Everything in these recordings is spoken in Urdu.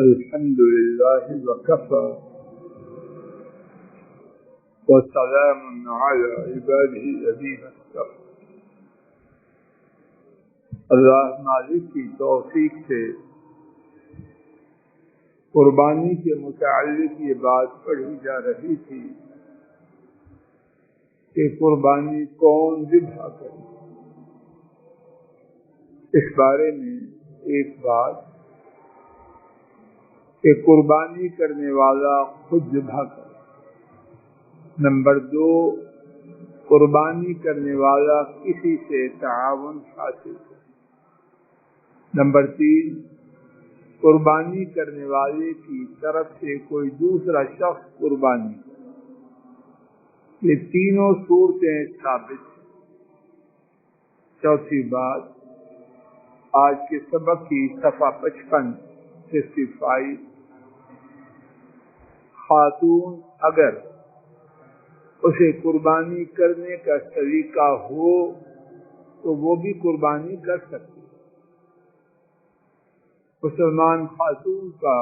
الحمد لله وكفى وسلام على عباده الذين اصطفى۔ اللہ مالک کی توفیق سے قربانی کے متعلق یہ بات پڑھی جا رہی تھی کہ قربانی کون ذبح کرے۔ اس بارے میں ایک بات کہ قربانی کرنے والا خود ذبح کرے۔ نمبر 2، قربانی کرنے والا کسی سے تعاون حاصل کرے۔ نمبر 3، قربانی کرنے والے کی طرف سے کوئی دوسرا شخص قربانی کرے۔ یہ تینوں صورتیں ثابت ہیں۔ چوتھی بات، آج کے سبق کی صفحہ 55 خاتون اگر اسے قربانی کرنے کا طریقہ ہو تو وہ بھی قربانی کر سکتی۔ مسلمان خاتون کا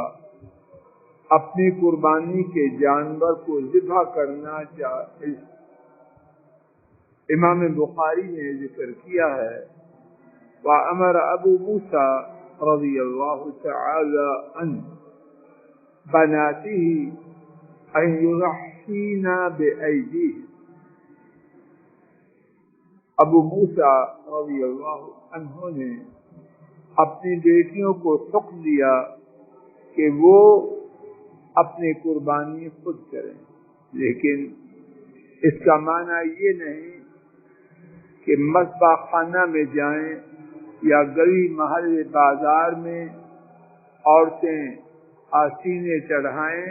اپنی قربانی کے جانور کو ذبح کرنا جائز۔ امام بخاری نے ذکر کیا ہے، وَأَمَرَ أَبُو مُوسَى رضی اللہ تعالی عنہ بناتہ ان یضحین بأیدیہم۔ ابو موسیٰ رضی اللہ عنہ نے اپنی بیٹیوں کو حکم دیا کہ وہ اپنی قربانی خود کریں، لیکن اس کا معنی یہ نہیں کہ مذبح خانہ میں جائیں یا گلی محلے بازار میں عورتیں آستینے چڑھائیں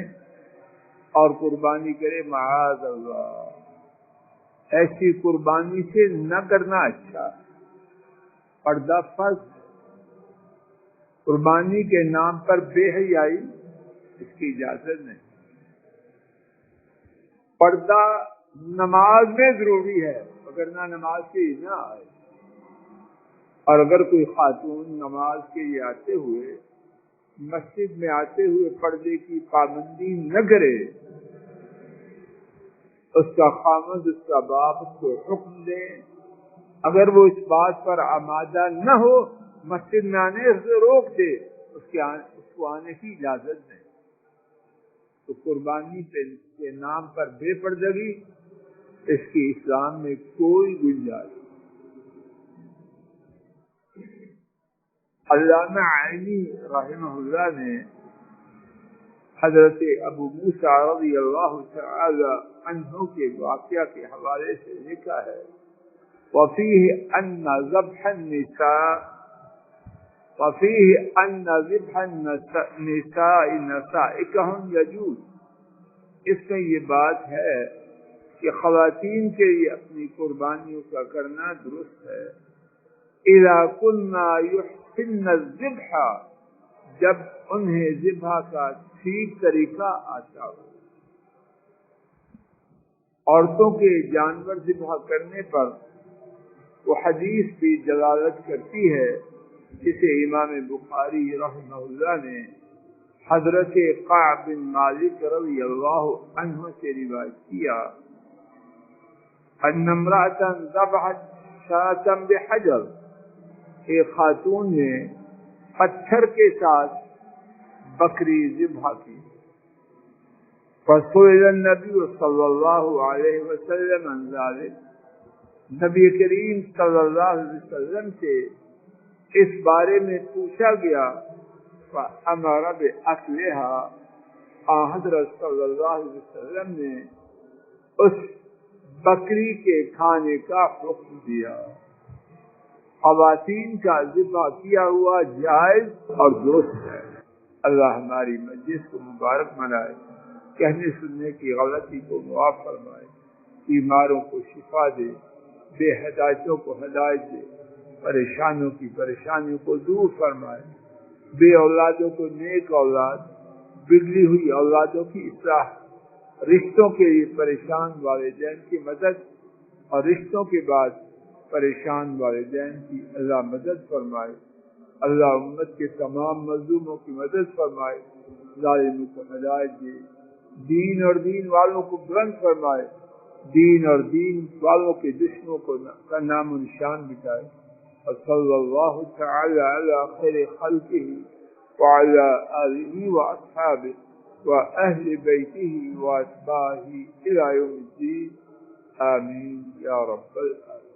اور قربانی کرے۔ معاذ اللہ، ایسی قربانی سے نہ کرنا اچھا۔ پردہ فرض، قربانی کے نام پر بے حیائی، اس کی اجازت نہیں۔ پردہ نماز میں ضروری ہے، وگرنہ نماز کے لیے نہ آئے۔ اور اگر کوئی خاتون نماز کے لیے آتے ہوئے مسجد میں آتے ہوئے پردے کی پابندی نہ کرے، اس کا خامد، اس کا باپ اس کو حکم دے، اگر وہ اس بات پر آمادہ نہ ہو مسجد میں آنے سے روک دے، اس کو آنے کی اجازت نہیں۔ تو قربانی کے نام پر بے پردگی، اس کی اسلام میں کوئی گنجائش۔ علامہ عینی رحمہ اللہ نے حضرت ابو موسیٰ رضی اللہ تعالی عنہ کے واقعہ کے حوالے سے لکھا ہے، وفیہ ان ذبح النساء نسائکہم یجوز۔ اس میں یہ بات ہے کہ خواتین کے لیے اپنی قربانیوں کا کرنا درست ہے، اذا كنا يحسن الذبح، جب انہیں ذبح کا ٹھیک طریقہ آتا ہو۔ عورتوں کے جانور ذبح کرنے پر وہ حدیث بھی دلالت کرتی ہے جسے امام بخاری رحمہ اللہ نے حضرت کعب بن مالک رضی اللہ عنہ سے روایت کیا، ان امرأة ذبحت شاة بحجر، ایک خاتون نے پتھر کے ساتھ بکری ذبح کی۔ فسئل النبی صلی اللہ علیہ وسلم عن ذلک، نبی کریم صلی اللہ علیہ وسلم سے اس بارے میں پوچھا گیا، فأمر بأکلها، حضرت صلی اللہ علیہ وسلم نے اس بکری کے کھانے کا حکم دیا۔ خواتین کا ذبح کیا ہوا جائز اور درست ہے۔ اللہ ہماری مجلس کو مبارک بنائے، کہنے سننے کی غلطی کو معاف فرمائے، بیماروں کو شفا دے، بے ہدایتوں کو ہدایت دے، پریشانوں کی پریشانیوں کو دور فرمائے، بے اولادوں کو نیک اولاد، بگڑی ہوئی اولادوں کی اصلاح، رشتوں کے لیے پریشان والدین کی مدد، اور رشتوں کے بعد پریشان والدین کی اللہ مدد فرمائے۔ اللہ امت کے تمام مظلوموں کی مدد فرمائے، ظالموں کو ہدایت دے، دین اور دین والوں کو بلند فرمائے، دین اور دین والوں کے دشمنوں کو کا نام و نشان مٹائے۔ وصلی اللہ تعالی علی خیر خلقہ وعلی آلہ واصحابہ واہل بیتہ واتباعہ الی یوم الدین، آمین یا رب العالمین۔